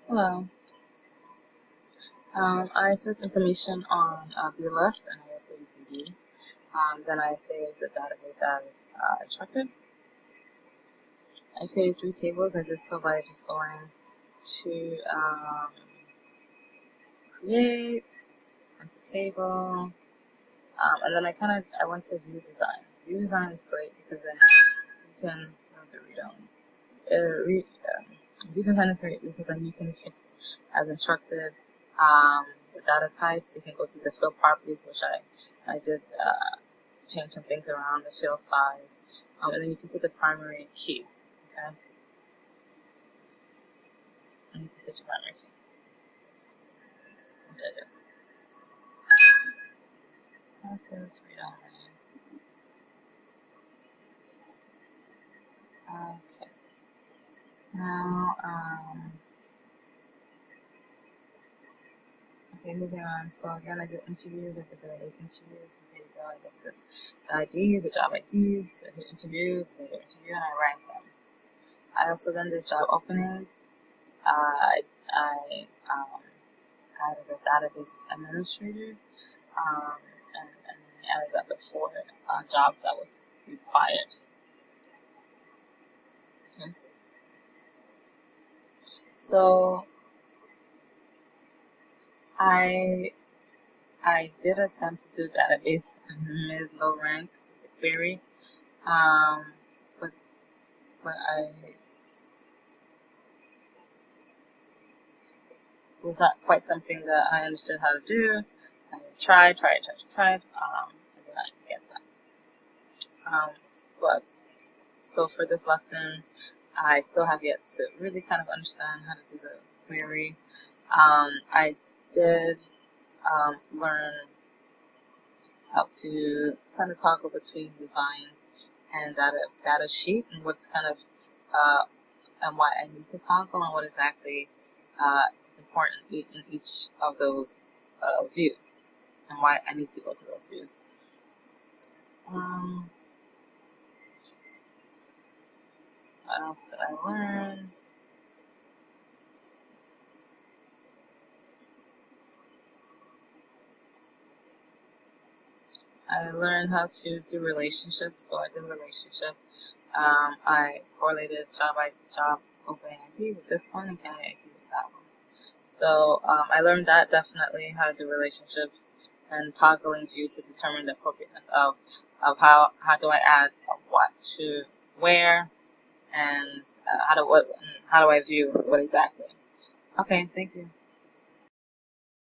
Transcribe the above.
Hello. I searched information on BLS and I used ABCD. Then I saved the database as instructed. I created three tables. I did so by just going to create, went to table, and then I went to view design. View design is great because then you can view design is great because then you can fix as instructed the data types. You can go to the field properties, which I did change some things around the field size, and then you can see the primary key. Okay, and you can set your primary key. Okay, good. That's it. Okay. Now, okay, moving on. So again, I did interviews. I did the interviews. Okay, so I listed the IDs, the job IDs, the interview, and I ranked them. I also then did job openings. I added a database administrator, and I added up the four jobs that was required. Okay. So I did attempt to do database mid-low rank query, um, but I was not quite something that I understood how to do. I tried. I did not get that. But so for this lesson, I still have yet to really kind of understand how to do the query. I did learn how to kind of toggle between design and data sheet and what's kind of and why I need to toggle and what exactly is important in each of those views and why I need to go to those views. Um, what else did I learn? I learned how to do relationships, so I did relationship. I correlated job opening ID with this one and candidate ID with that one. So I learned that definitely how to do relationships and toggling view to determine the appropriateness of how do I add what to where and how do I view what exactly. Okay, thank you.